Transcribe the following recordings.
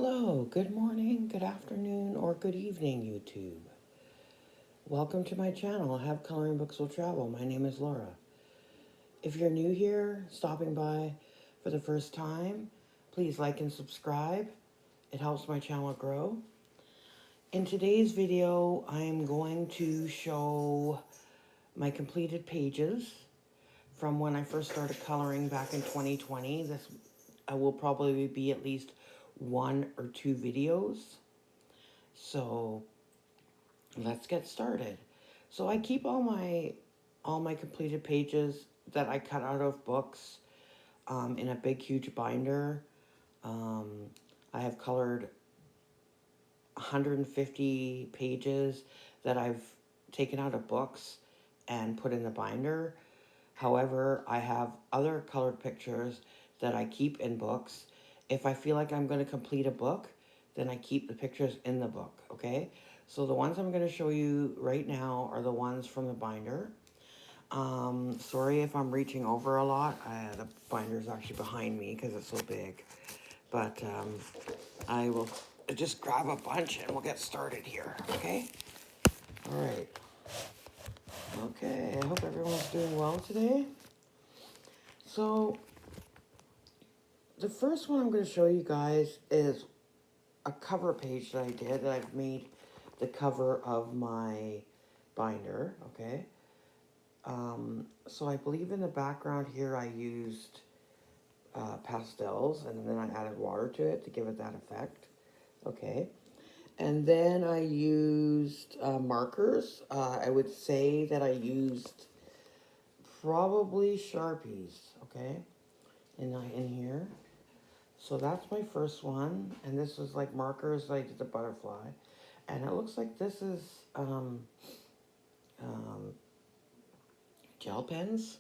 Hello, good morning, good afternoon, or good evening, YouTube. Welcome to my channel, Have Coloring Books Will Travel. My name is Laura. If you're new here, stopping by for the first time, please like and subscribe. It helps my channel grow. In today's video, I am going to show my completed pages from when I first started coloring back in 2020. This will probably be at least one or two videos. So let's get started. So I keep all my completed pages that I cut out of books in a big huge binder. Um, I have colored 150 pages that I've taken out of books and put in the binder. However, I have other colored pictures that I keep in books. If I feel like I'm going to complete a book, then I keep the pictures in the book, okay? So the ones I'm going to show you right now are the ones from the binder. Sorry if I'm reaching over a lot. The binder is actually behind me because it's so big. But I will just grab a bunch and we'll get started here, okay? All right. Okay, I hope everyone's doing well today. So the first one I'm going to show you guys is a cover page that I did, that I've made the cover of my binder, okay? So I believe in the background here I used pastels, and then I added water to it to give it that effect, okay? And then I used markers. I would say that I used probably Sharpies, okay, in here. So that's my first one, and this was like markers. I did the butterfly, and it looks like this is um, gel pens.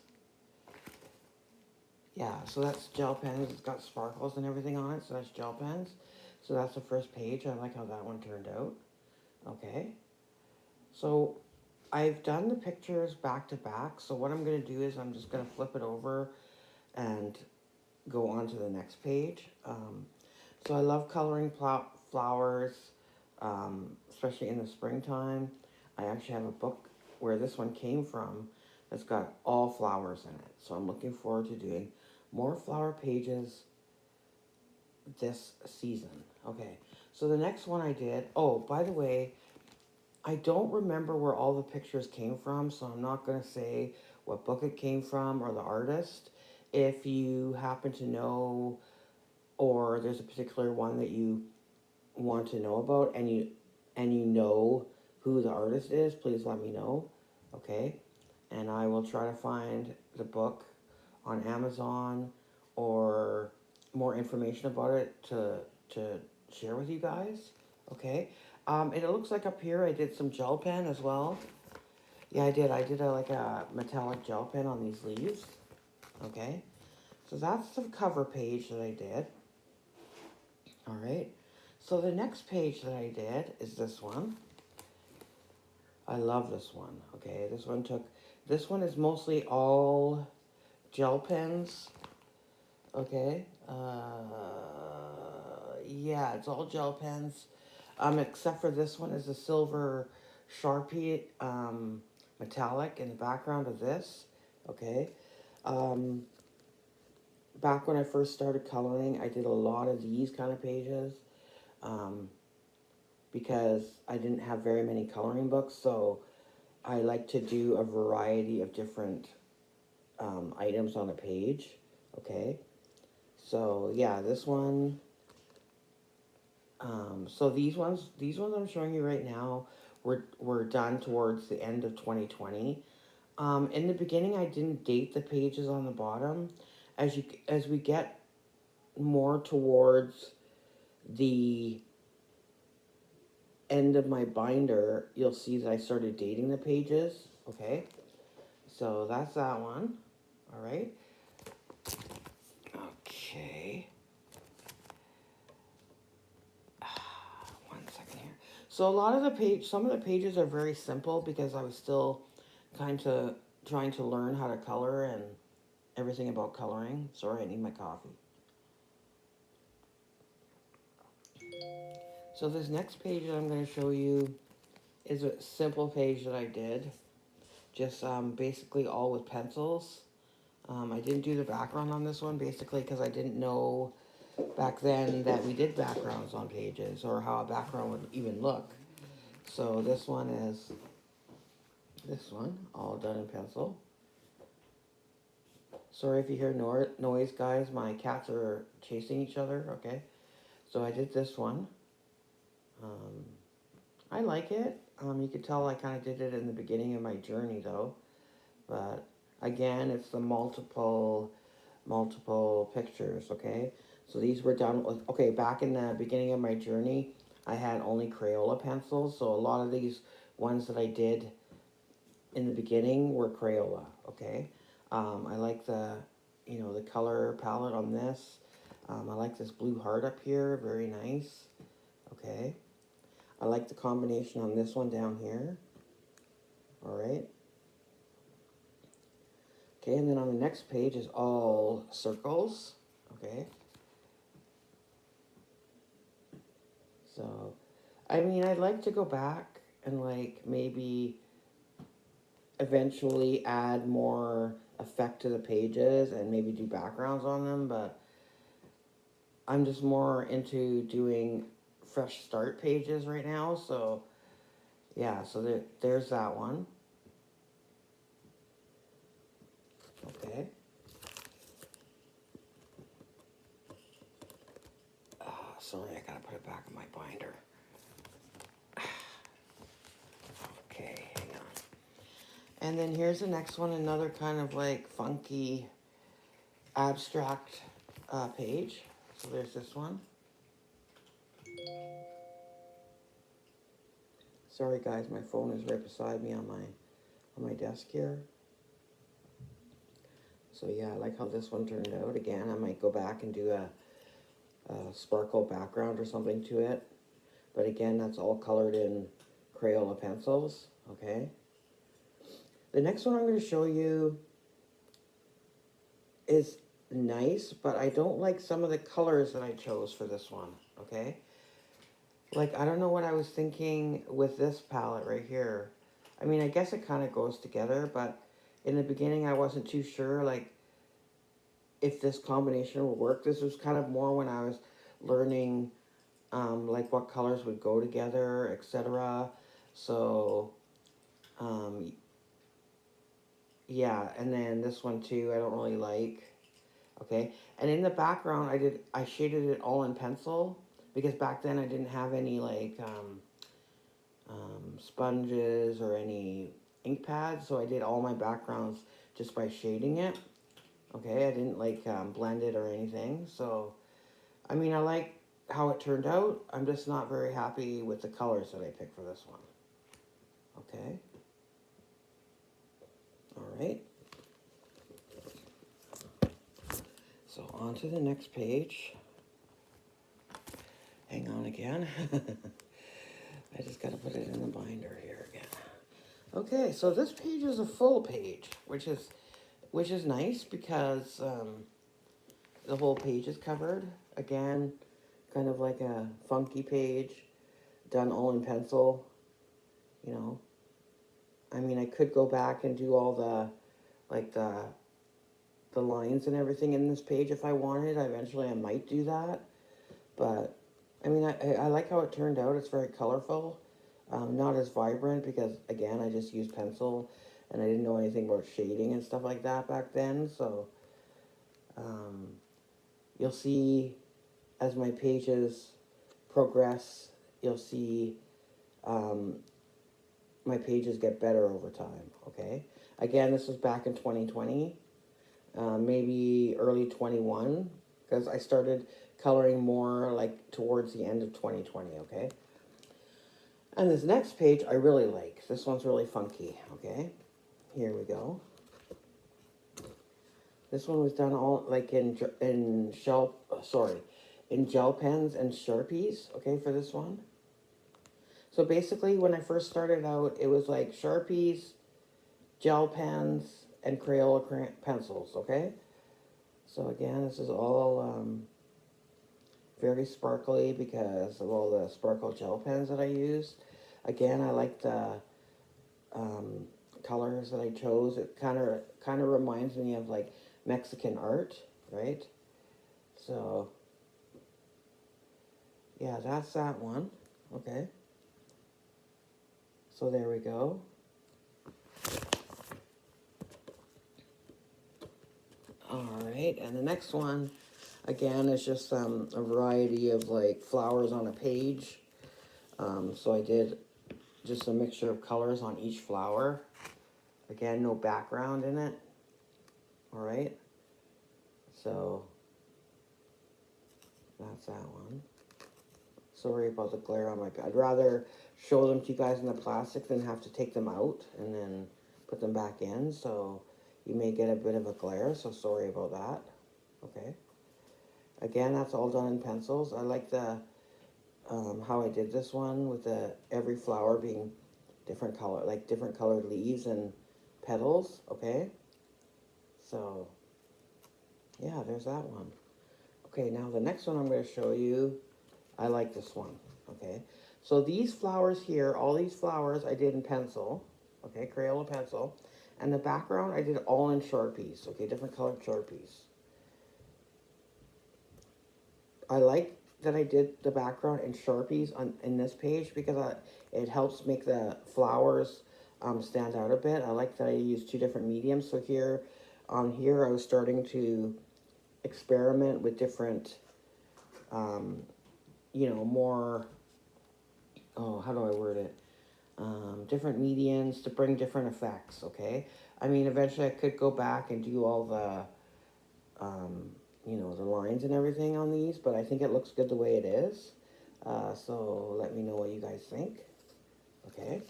Yeah, so that's gel pens. It's got sparkles and everything on it, so that's gel pens. So that's the first page. I like how that one turned out. Okay, so I've done the pictures back to back. So what I'm going to do is I'm just going to flip it over and go on to the next page. So I love coloring flowers, especially in the springtime. I actually have a book where this one came from that's got all flowers in it. So I'm looking forward to doing more flower pages this season. Okay, so the next one I did, oh, by the way, I don't remember where all the pictures came from, so I'm not going to say what book it came from or the artist. If you happen to know, or there's a particular one that you want to know about, and you know who the artist is, please let me know, okay? And I will try to find the book on Amazon or more information about it to share with you guys, okay? And it looks like up here I did some gel pen as well. Yeah, I did. I did like a metallic gel pen on these leaves, okay? So that's the cover page that I did. All right. So the next page that I did is this one. I love this one. Okay, this one is mostly all gel pens. Okay. Yeah, it's all gel pens. Except for this one is a silver Sharpie, metallic in the background of this. Okay. Um, Back when I first started coloring, I did a lot of these kind of pages. Um, because I didn't have very many coloring books, so I like to do a variety of different items on a page. Okay, so yeah, this one. So these ones I'm showing you right now were done towards the end of 2020. In the beginning, I didn't date the pages on the bottom. As we get more towards the end of my binder, you'll see that I started dating the pages. Okay, so that's that one. All right. Okay. One second here. So a lot of some of the pages are very simple because I was still kind of trying to learn how to color and everything about coloring. Sorry, I need my coffee. So this next page that I'm going to show you is a simple page that I did. Just basically all with pencils. I didn't do the background on this one basically because I didn't know back then that we did backgrounds on pages or how a background would even look. So this one is this one, all done in pencil. Sorry if you hear noise, guys. My cats are chasing each other, okay? So I did this one. I like it. You could tell I kind of did it in the beginning of my journey, though. But again, it's the multiple pictures, okay? So these were done with, okay, back in the beginning of my journey, I had only Crayola pencils. So a lot of these ones that I did in the beginning were Crayola, okay? I like the, the color palette on this. I like this blue heart up here, very nice, okay? I like the combination on this one down here, all right? Okay, and then on the next page is all circles, okay? So, I mean, I'd like to go back and like maybe eventually add more effect to the pages and maybe do backgrounds on them, but I'm just more into doing fresh start pages right now. So yeah, so there's that one. Okay. Sorry, I gotta put it back in my binder. Okay, hang on. And then here's the next one, another kind of like funky abstract page. So there's this one. Sorry guys, my phone is right beside me on my desk here. So yeah, I like how this one turned out. Again, I might go back and do a sparkle background or something to it. But again, that's all colored in Crayola pencils, okay? The next one I'm going to show you is nice, but I don't like some of the colors that I chose for this one, okay? Like, I don't know what I was thinking with this palette right here. I mean, I guess it kind of goes together, but in the beginning I wasn't too sure, like, if this combination would work. This was kind of more when I was learning, like, what colors would go together, etc. So, yeah, and then this one too, I don't really like. Okay, and in the background, I shaded it all in pencil because back then I didn't have any like sponges or any ink pads, so I did all my backgrounds just by shading it. Okay, I didn't like blend it or anything. So, I mean, I like how it turned out. I'm just not very happy with the colors that I picked for this one. Okay. All right. So on to the next page. Hang on again. I just got to put it in the binder here again. Okay, so this page is a full page, which is nice because the whole page is covered. Again, kind of like a funky page, done all in pencil. You know, I mean, I could go back and do all the lines and everything in this page if I wanted. Eventually, I might do that, but I mean, I like how it turned out. It's very colorful. Not as vibrant because, again, I just used pencil and I didn't know anything about shading and stuff like that back then. So you'll see as my pages progress, you'll see my pages get better over time, okay? Again, this was back in 2020, maybe early 21, because I started coloring more like towards the end of 2020, okay? And this next page I really like. This one's really funky, okay? Here we go. This one was done all like in gel pens and Sharpies, okay, for this one. So basically when I first started out, it was like Sharpies, gel pens, and Crayola pencils, okay? So again, this is all very sparkly because of all the sparkle gel pens that I used. Again, I like the colors that I chose. It kind of reminds me of like Mexican art, right? So yeah, that's that one. Okay. So there we go. All right, and the next one, again, is just a variety of like flowers on a page. So I did just a mixture of colors on each flower. Again, no background in it. All right. So that's that one. Sorry about the glare on my. I'd rather show them to you guys in the plastic than have to take them out and then put them back in. So you may get a bit of a glare. So sorry about that. Okay. Again, that's all done in pencils. I like the how I did this one with the every flower being different color, like different colored leaves and petals. Okay. So yeah, there's that one. Okay, now the next one I'm going to show you, I like this one, okay? So these flowers here, all these flowers I did in pencil, okay, Crayola pencil, and the background I did all in Sharpies, okay, different colored Sharpies. I like that I did the background in Sharpies in this page because it helps make the flowers stand out a bit. I like that I used two different mediums, so here, here I was starting to experiment with different you know, more, oh, how do I word it? Different mediums to bring different effects, okay? I mean, eventually I could go back and do all the, you know, the lines and everything on these, but I think it looks good the way it is. So let me know what you guys think, okay?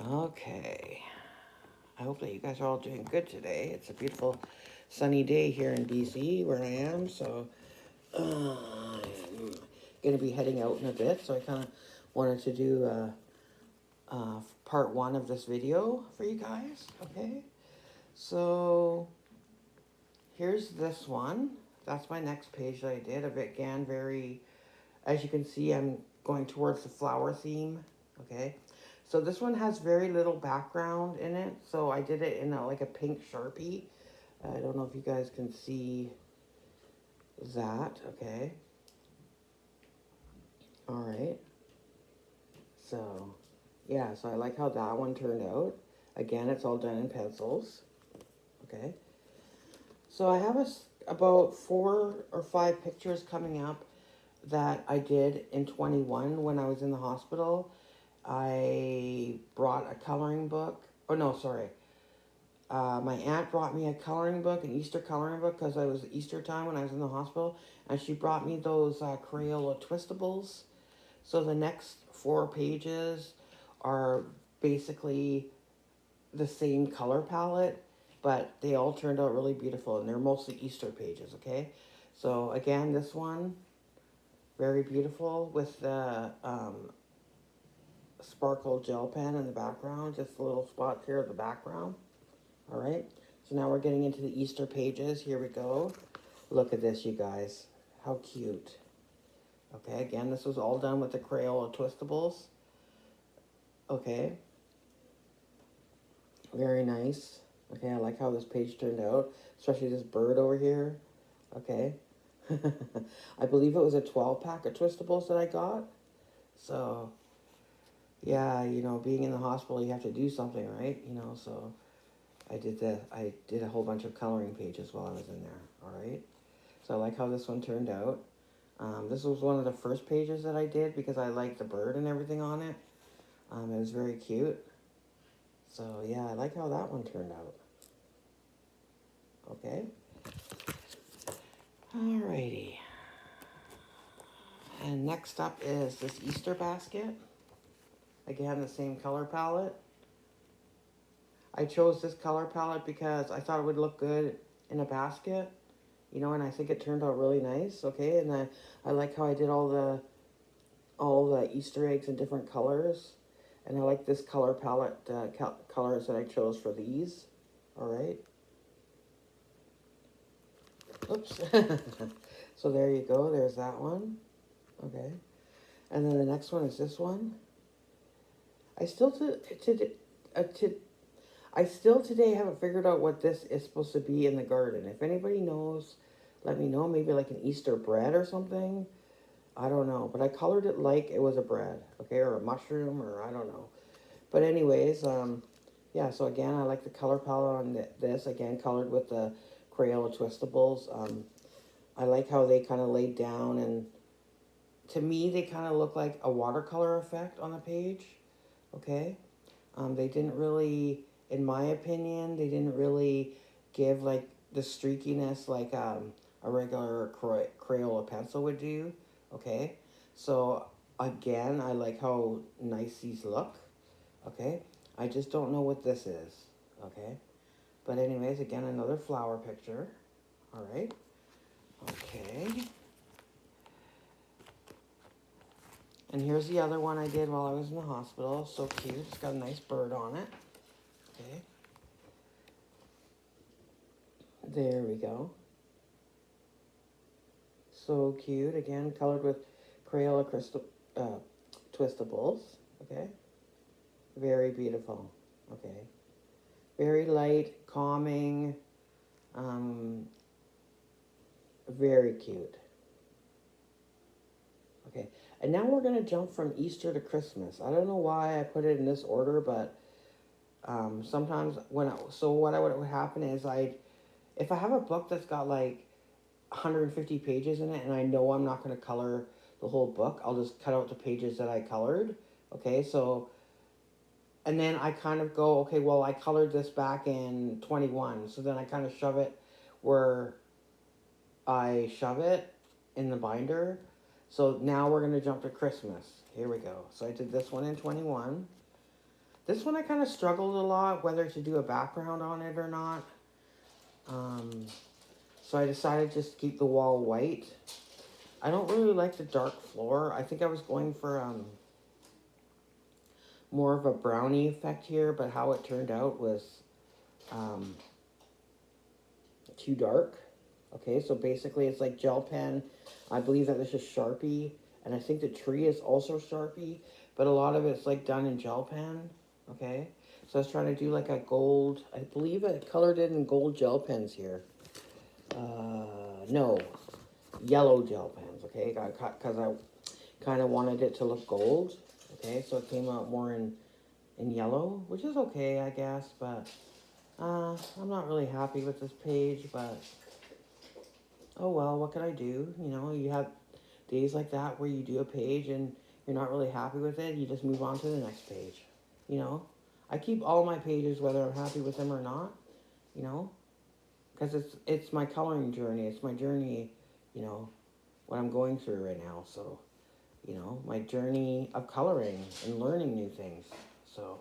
Okay. I hope that you guys are all doing good today. It's a beautiful sunny day here in BC where I am, so I'm going to be heading out in a bit, so I kind of wanted to do part one of this video for you guys, okay? So here's this one. That's my next page that I did. Again, very, as you can see, I'm going towards the flower theme, okay? So this one has very little background in it, so I did it in like a pink Sharpie. I don't know if you guys can see that, okay? All right. So, yeah, so I like how that one turned out. Again, it's all done in pencils, okay? So I have about 4 or 5 pictures coming up that I did in 21 when I was in the hospital. I brought a coloring book. Oh, no, sorry. My aunt brought me a coloring book, an Easter coloring book, because I was Easter time when I was in the hospital, and she brought me those Crayola Twistables. So the next 4 pages are basically the same color palette, but they all turned out really beautiful, and they're mostly Easter pages, okay? So again, this one, very beautiful with the sparkle gel pen in the background, just a little spot here at the background. All right, so now we're getting into the Easter pages. Here we go. Look at this, you guys. How cute. Okay, again, this was all done with the Crayola Twistables. Okay. Very nice. Okay, I like how this page turned out, especially this bird over here. Okay. I believe it was a 12-pack of Twistables that I got. So, yeah, you know, being in the hospital, you have to do something, right? You know, so I did a whole bunch of coloring pages while I was in there, all right? So I like how this one turned out. This was one of the first pages that I did because I liked the bird and everything on it. It was very cute. So yeah, I like how that one turned out. Okay. Alrighty. And next up is this Easter basket. Again, the same color palette. I chose this color palette because I thought it would look good in a basket. You know, and I think it turned out really nice, okay? And I like how I did all the Easter eggs in different colors. And I like this color palette, colors that I chose for these. All right. Oops. So there you go. There's that one. Okay. And then the next one is this one. I still I still today haven't figured out what this is supposed to be in the garden. If anybody knows, let me know. Maybe like an Easter bread or something. I don't know. But I colored it like it was a bread, okay, or a mushroom, or I don't know. But anyways, yeah. So again, I like the color palette on this. Again, colored with the Crayola Twistables. I like how they kind of laid down, and to me, they kind of look like a watercolor effect on the page. Okay. They didn't really, in my opinion, they didn't really give like the streakiness like a regular Crayola pencil would do. Okay, so again, I like how nice these look. Okay, I just don't know what this is. Okay, but anyways, again, another flower picture. All right. Okay. And here's the other one I did while I was in the hospital. So cute. It's got a nice bird on it. Okay. There we go. So cute. Again, colored with Crayola crystal Twistables. Okay. Very beautiful. Okay. Very light, calming. Um, very cute. Okay. And now we're going to jump from Easter to Christmas. I don't know why I put it in this order, but sometimes so what would happen is if I have a book that's got like 150 pages in it and I know I'm not going to color the whole book, I'll just cut out the pages that I colored. Okay, so, and then I kind of go, okay, well, I colored this back in 21. So then I kind of shove it where I shove it in the binder. So now we're going to jump to Christmas. Here we go. So I did this one in 21. This one I kind of struggled a lot whether to do a background on it or not. So I decided just to keep the wall white. I don't really like the dark floor. I think I was going for more of a brownie effect here, but how it turned out was um, too dark. Okay, so basically it's like gel pen. I believe that this is Sharpie, and I think the tree is also Sharpie, but a lot of it's like done in gel pen. Okay, so I was trying to do like a gold, I believe I colored it in gold gel pens here. No, yellow gel pens, okay, because I kind of wanted it to look gold. Okay, so it came out more in yellow, which is okay, I guess, but I'm not really happy with this page, but oh well, what could I do? You know, you have days like that where you do a page and you're not really happy with it, you just move on to the next page. You know, I keep all my pages whether I'm happy with them or not, you know, because it's my coloring journey, it's my journey, you know, what I'm going through right now. So, you know, my journey of coloring and learning new things. So,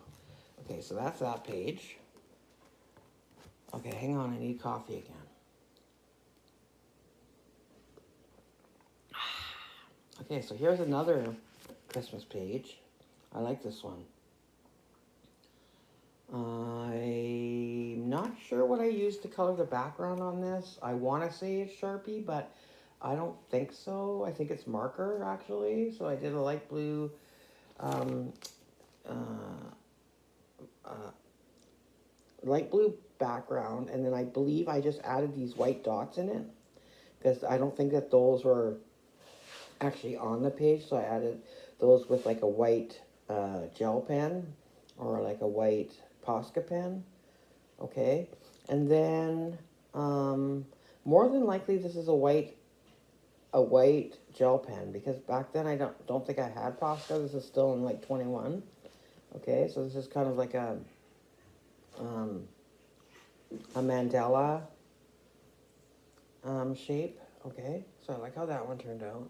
okay, so that's that page. Okay, hang on, I need coffee again. Okay, so here's another Christmas page. I like this one. I'm not sure what I used to color the background on this. I want to say it's Sharpie, but I don't think so. I think it's marker, actually. So I did a light blue um, uh, uh, light blue background, and then I believe I just added these white dots in it because I don't think that those were actually on the page, so I added those with like a white gel pen or like a white Posca pen. Okay, and then more than likely this is a white gel pen because back then I don't think I had Posca. This is still in like 21. Okay, so this is kind of like um, a mandala shape. Okay, so I like how that one turned out.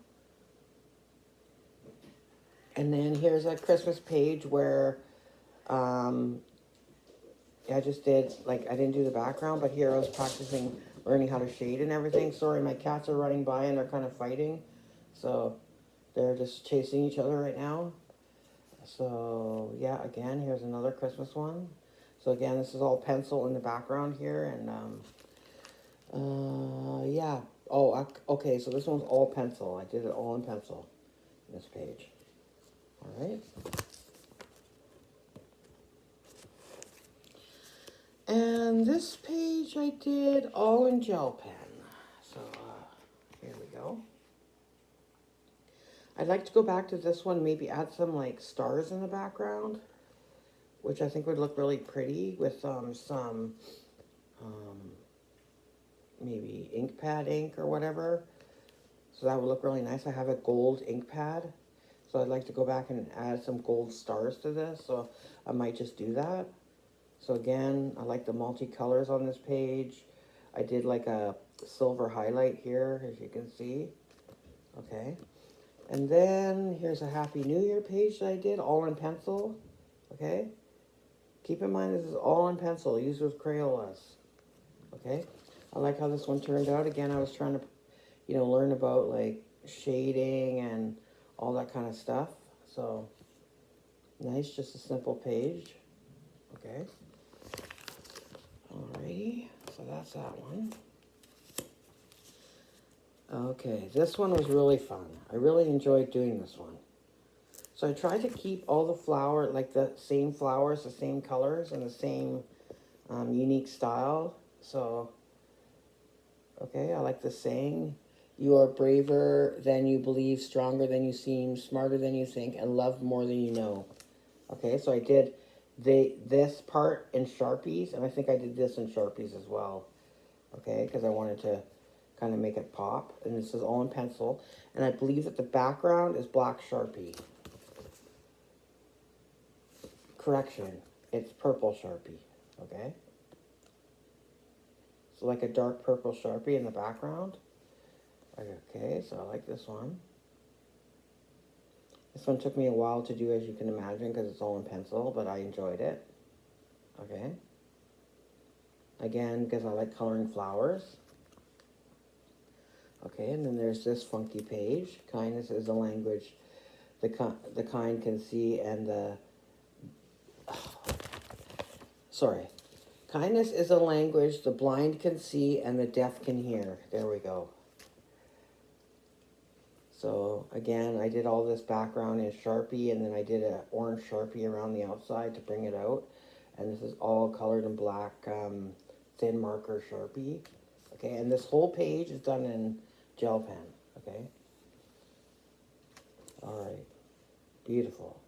And then here's a Christmas page where I just did, like, I didn't do the background, but here I was practicing learning how to shade and everything. Sorry, my cats are running by and they're kind of fighting. So they're just chasing each other right now. So yeah, again, here's another Christmas one. So again, this is all pencil in the background here. And yeah, Oh, okay, so this one's all pencil. I did it all in pencil, this page. All right. And this page I did all in gel pen. So here we go. I'd like to go back to this one, maybe add some like stars in the background, which I think would look really pretty with some um, maybe ink pad ink or whatever. So that would look really nice. I have a gold ink pad. So I'd like to go back and add some gold stars to this. So I might just do that. So again, I like the multicolors on this page. I did like a silver highlight here, as you can see. Okay. And then here's a Happy New Year page that I did, all in pencil. Okay. Keep in mind this is all in pencil, used with Crayolas. Okay. I like how this one turned out. Again, I was trying to, learn about like shading and all that kind of stuff. So nice, just a simple page. Okay. Alrighty, so that's that one. Okay, this one was really fun. I really enjoyed doing this one. So I tried to keep all the flower, like the same flowers, the same colors, and the same unique style. So, okay, I like the saying, you are braver than you believe, stronger than you seem, smarter than you think, and loved more than you know. Okay, so I did this part in Sharpies, and I think I did this in Sharpies as well. Okay, because I wanted to kind of make it pop. And this is all in pencil. And I believe that the background is black Sharpie. Correction, it's purple Sharpie. Okay? So like a dark purple Sharpie in the background. Okay, so I like this one. This one took me a while to do, as you can imagine, because it's all in pencil, but I enjoyed it. Okay? Again, because I like coloring flowers. Okay, and then there's this funky page. Kindness is a language the kind can see and the... Sorry. Kindness is a language the blind can see and the deaf can hear. There we go. So again, I did all this background in Sharpie, and then I did an orange Sharpie around the outside to bring it out. And this is all colored in black thin marker Sharpie. Okay, and this whole page is done in gel pen. Okay. All right. Beautiful.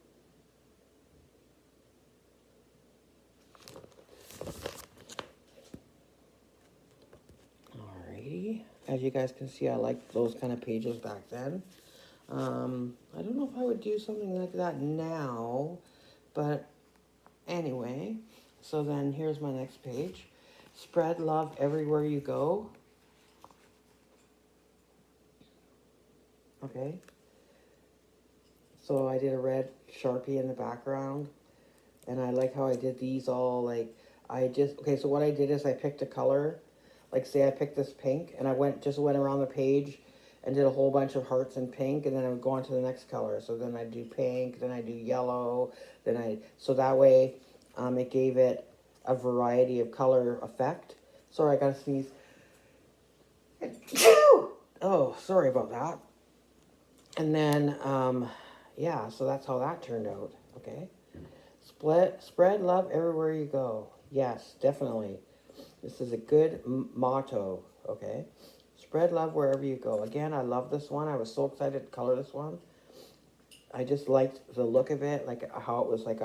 Alrighty. As you guys can see, I like those kind of pages back then. I don't know if I would do something like that now, but anyway. So then here's my next page. Spread love everywhere you go. Okay. So I did a red Sharpie in the background. And I like how I did these all like, okay, so what I did is I picked a color. Like say I picked this pink and I went around the page and did a whole bunch of hearts in pink, and then I would go on to the next color. So then I'd do pink, then I'd do yellow, so that way it gave it a variety of color effect. Sorry, I gotta sneeze. Oh, sorry about that. And then, yeah, so that's how that turned out, okay? Spread love everywhere you go. Yes, definitely. This is a good motto, okay? Spread love wherever you go. Again, I love this one. I was so excited to color this one. I just liked the look of it, like how it was like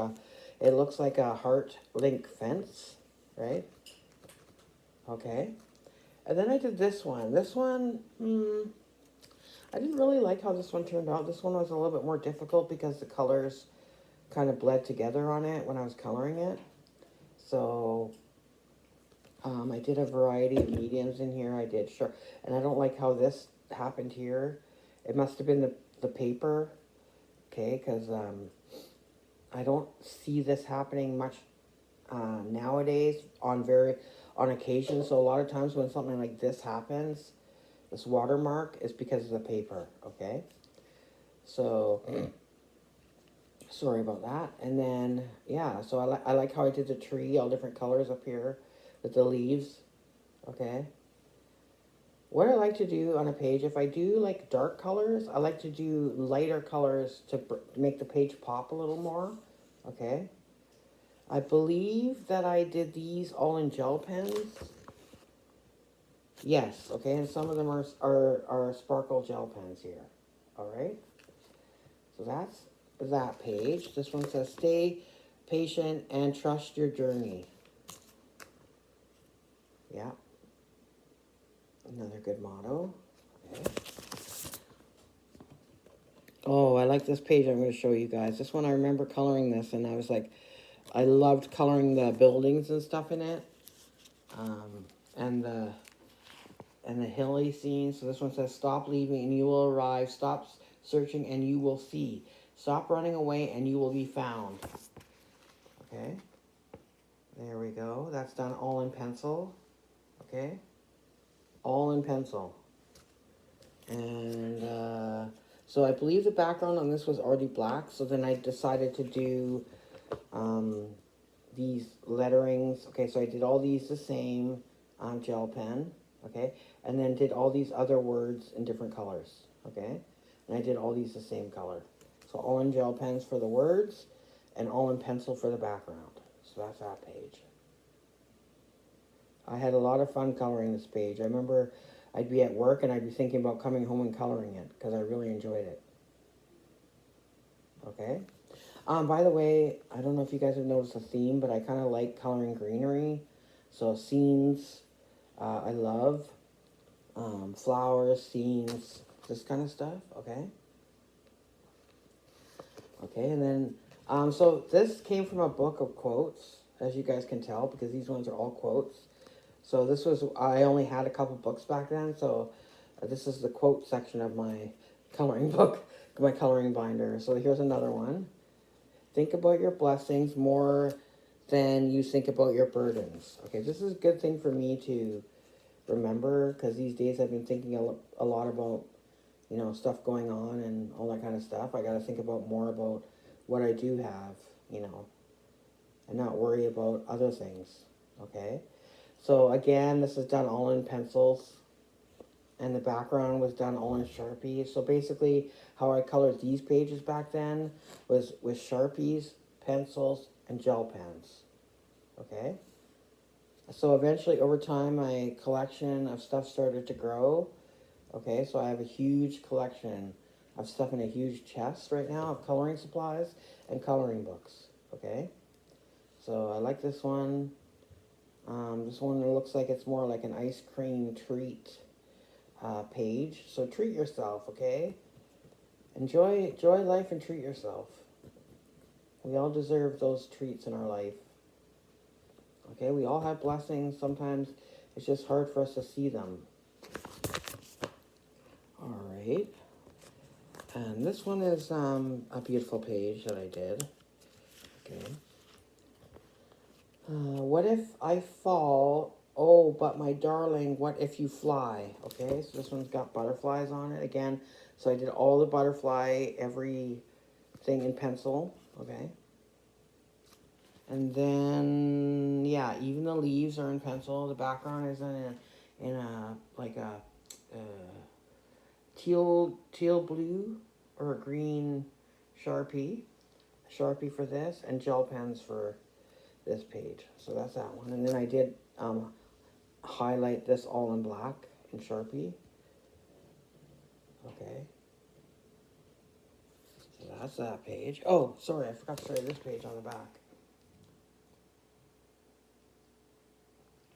it looks like a heart link fence, right? Okay. And then I did this one. This one, I didn't really like how this one turned out. This one was a little bit more difficult because the colors kind of bled together on it when I was coloring it. So I did a variety of mediums in here. I did sure, and I don't like how this happened here. It must have been the paper, okay, because I don't see this happening much nowadays on occasion. So a lot of times when something like this happens, this watermark is because of the paper, okay? So sorry about that. And then yeah, so I like how I did the tree, all different colors up here with the leaves, okay? what I like to do on a page, if I do like dark colors, I like to do lighter colors to make the page pop a little more. Okay. I believe that I did these all in gel pens. Yes, okay, and some of them are sparkle gel pens here. All right. So that's that page. This one says stay patient and trust your journey. Yeah. Another good motto. Okay. Oh, I like this page I'm going to show you guys. This one I remember coloring this and I was like, I loved coloring the buildings and stuff in it. Um, and the hilly scene. So this one says, stop leaving and you will arrive. Stop searching and you will see. Stop running away and you will be found. Okay. There we go. That's done all in pencil. Okay. All in pencil. And so I believe the background on this was already black. So then I decided to do these letterings. Okay, so I did all these the same gel pen. Okay, and then did all these other words in different colors. Okay, and I did all these the same color. So all in gel pens for the words and all in pencil for the background. So that's that page. I had a lot of fun coloring this page. I remember I'd be at work and I'd be thinking about coming home and coloring it because I really enjoyed it. Okay. By the way, I don't know if you guys have noticed a theme, but I kind of like coloring greenery. So scenes, I love flowers, scenes, this kind of stuff. Okay. Okay, and then so this came from a book of quotes, as you guys can tell, because these ones are all quotes. So this was, I only had a couple books back then, so this is the quote section of my coloring book, my coloring binder. So here's another one. Think about your blessings more than you think about your burdens. Okay, this is a good thing for me to remember, because these days I've been thinking a lot about, you know, stuff going on and all that kind of stuff. I got to think about more about what I do have, you know, and not worry about other things. Okay. So again, this is done all in pencils, and the background was done all in Sharpie. So basically, how I colored these pages back then was with Sharpies, pencils, and gel pens. Okay. So eventually, over time, my collection of stuff started to grow. Okay, so I have a huge collection of stuff in a huge chest right now of coloring supplies and coloring books. Okay, so I like this one. This one looks like it's more like an ice cream treat page. So treat yourself, okay? Enjoy life and treat yourself. We all deserve those treats in our life. Okay, we all have blessings. Sometimes it's just hard for us to see them. All right. And this one is a beautiful page that I did. Okay. What if I fall? Oh, but my darling, what if you fly? Okay, so this one's got butterflies on it again. So I did all the butterfly, everything in pencil. Okay. And then, yeah, even the leaves are in pencil. The background is in a like a teal blue or a green Sharpie. Sharpie for this, and gel pens for this page. So that's that one. And then I did highlight this all in black in Sharpie. Okay. So that's that page. Oh, sorry, I forgot to show you this page on the back.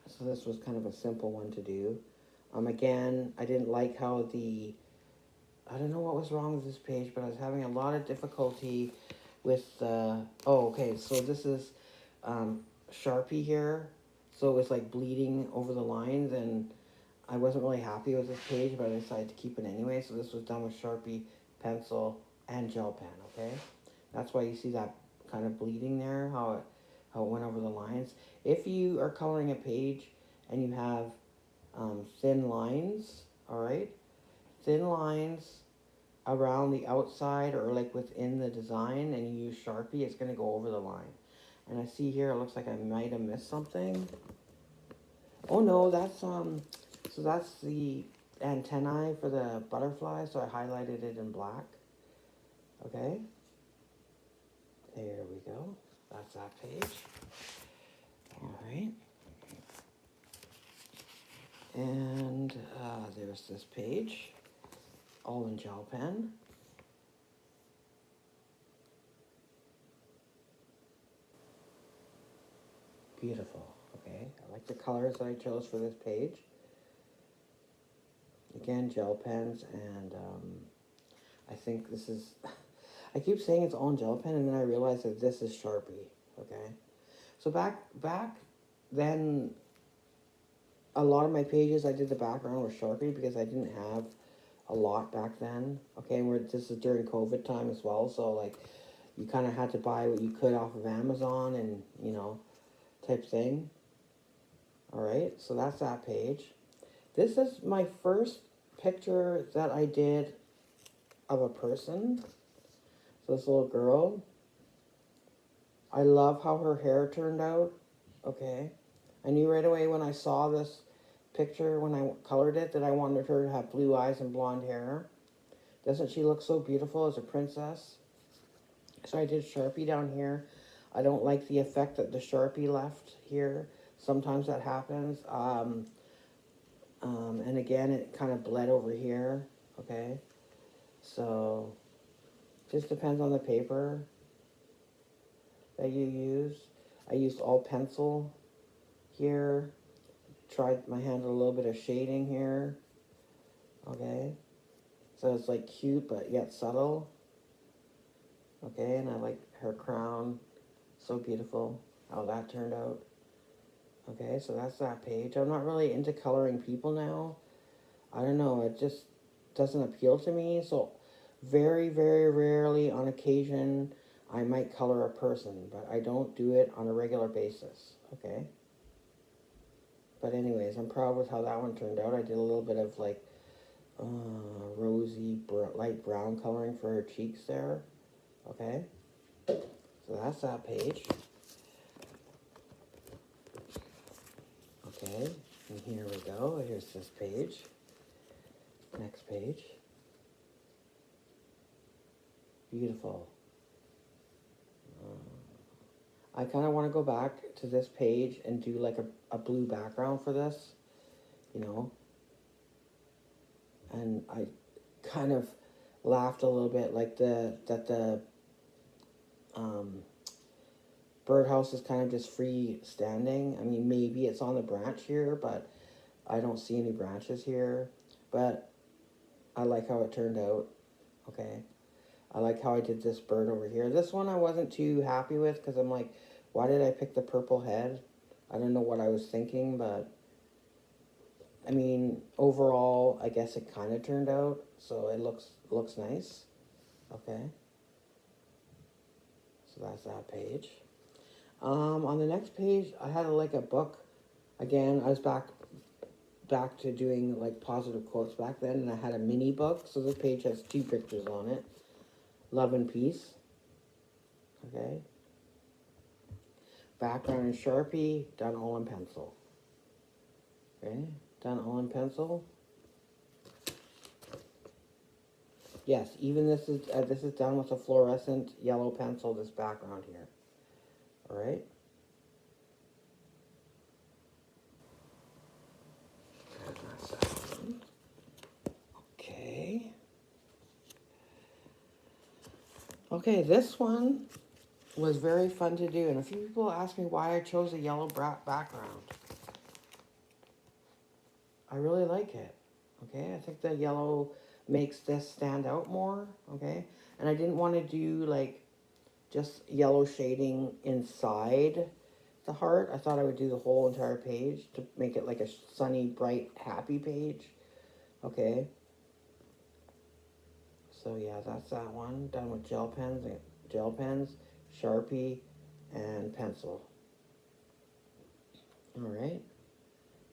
So this was kind of a simple one to do. Again, I didn't like how I don't know what was wrong with this page, but I was having a lot of difficulty with, okay, so this is Sharpie here. So it was like bleeding over the lines, and I wasn't really happy with this page, but I decided to keep it anyway. So this was done with Sharpie, pencil, and gel pen, okay? That's why you see that kind of bleeding there, how it went over the lines. If you are coloring a page and you have thin lines, all right? Thin lines around the outside or like within the design and you use Sharpie, it's going to go over the line. And I see here, it looks like I might have missed something. Oh no, that's, so that's the antennae for the butterfly, so I highlighted it in black. Okay, there we go. That's that page. All right. And there's this page, all in gel pen. Beautiful. Okay, I like the colors that I chose for this page. Again, gel pens, and I think this is, I keep saying it's all in gel pen, and then I realize that this is Sharpie, okay? So back then, a lot of my pages, I did the background with Sharpie because I didn't have a lot back then, okay? And this is during COVID time as well, so like, you kind of had to buy what you could off of Amazon and, you know, type thing. All right, so that's that page. This is my first picture that I did of a person. So this little girl. I love how her hair turned out. Okay. I knew right away when I saw this picture, when I colored it, that I wanted her to have blue eyes and blonde hair. Doesn't she look so beautiful as a princess? So I did Sharpie down here. I don't like the effect that the Sharpie left here. Sometimes that happens. And again, it kind of bled over here. Okay. So just depends on the paper that you use. I used all pencil here. Tried my hand with a little bit of shading here. Okay. So it's like cute but yet subtle. Okay, and I like her crown. So beautiful how that turned out. Okay, so that's that page. I'm not really into coloring people now. I don't know, it just doesn't appeal to me. So very, very rarely on occasion I might color a person, but I don't do it on a regular basis. Okay. But anyways, I'm proud with how that one turned out. I did a little bit of like rosy, light brown coloring for her cheeks there. Okay. So that's that page. Okay. And here we go. Here's this page. Next page. Beautiful. I kind of want to go back to this page and do like a blue background for this, you know. And I kind of laughed a little bit, like that the birdhouse is kind of just free standing. I mean, maybe it's on the branch here, but I don't see any branches here. But I like how it turned out. Okay. I like how I did this bird over here. This one I wasn't too happy with because I'm like, why did I pick the purple head? I don't know what I was thinking, but I mean, overall, I guess it kind of turned out. So it looks nice. Okay. So that's that page. On the next page, I had like a book. Again, I was back to doing like positive quotes back then, and I had a mini book. So this page has 2 pictures on it. Love and Peace. Okay. Background in Sharpie, done all in pencil. Okay, done all in pencil. Yes, even this is done with a fluorescent yellow pencil. This background here. All right. Okay. Okay, this one was very fun to do, and a few people asked me why I chose a yellow background. I really like it. Okay, I think the yellow makes this stand out more. Okay, and I didn't want to do like just yellow shading inside the heart. I thought I would do the whole entire page to make it like a sunny, bright, happy page. Okay. So yeah, that's that one. Done with gel pens, Sharpie, and pencil. All right.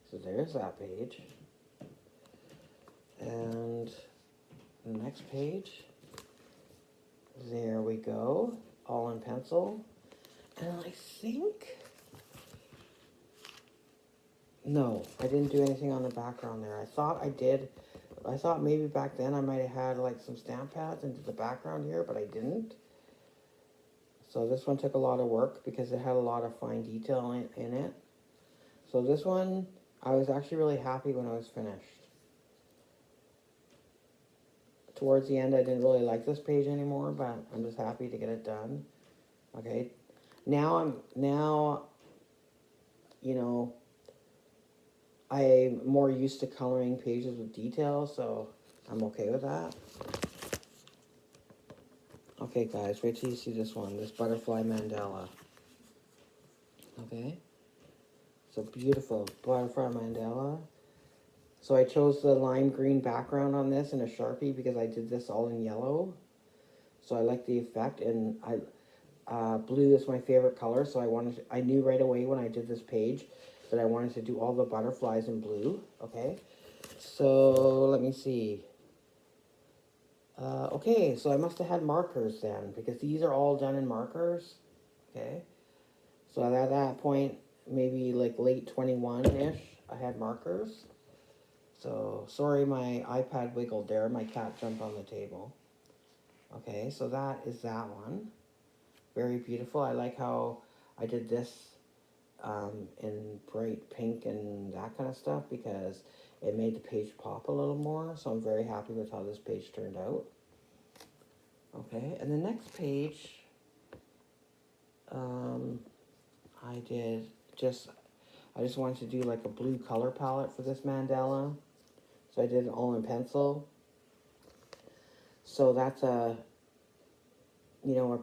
So there's that page. And the next page. There we go. All in pencil. And I think... No, I didn't do anything on the background there. I thought I did I thought maybe back then I might have had like some stamp pads into the background here, but I didn't. So this one took a lot of work because it had a lot of fine detail in it. So this one, I was actually really happy when I was finished. Towards the end, I didn't really like this page anymore, but I'm just happy to get it done. Okay, now, you know, I'm more used to coloring pages with detail, so I'm okay with that. Okay, guys, wait till you see this one, this butterfly mandala. Okay, so beautiful butterfly mandala. So I chose the lime green background on this in a Sharpie because I did this all in yellow. So I like the effect, and blue is my favorite color, so I knew right away when I did this page that I wanted to do all the butterflies in blue. Okay, so let me see. Okay, so I must have had markers then, because these are all done in markers. Okay, so at that point, maybe like late 21-ish, I had markers. So, sorry my iPad wiggled there, my cat jumped on the table. Okay, so that is that one. Very beautiful. I like how I did this in bright pink and that kind of stuff because it made the page pop a little more. So I'm very happy with how this page turned out. Okay, and the next page, um, I just wanted to do like a blue color palette for this mandala. So I did it all in pencil. So that's a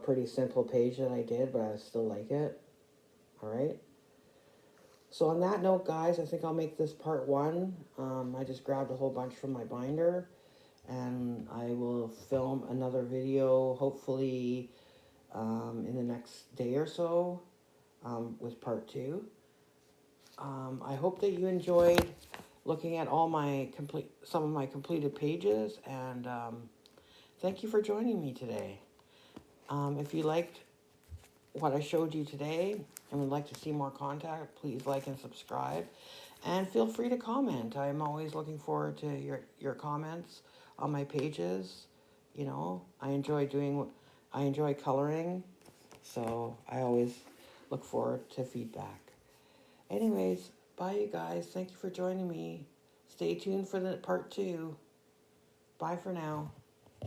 pretty simple page that I did, but I still like it. All right. So on that note, guys, I think I'll make this part one. I just grabbed a whole bunch from my binder, and I will film another video, hopefully in the next day or so, with part two. I hope that you enjoyed looking at some of my completed pages, and thank you for joining me today. If you liked what I showed you today and would like to see more content, please like and subscribe. And feel free to comment. I'm always looking forward to your comments on my pages. You know, I enjoy coloring, so I always look forward to feedback. Anyways, bye you guys. Thank you for joining me. Stay tuned for the part two. Bye for now.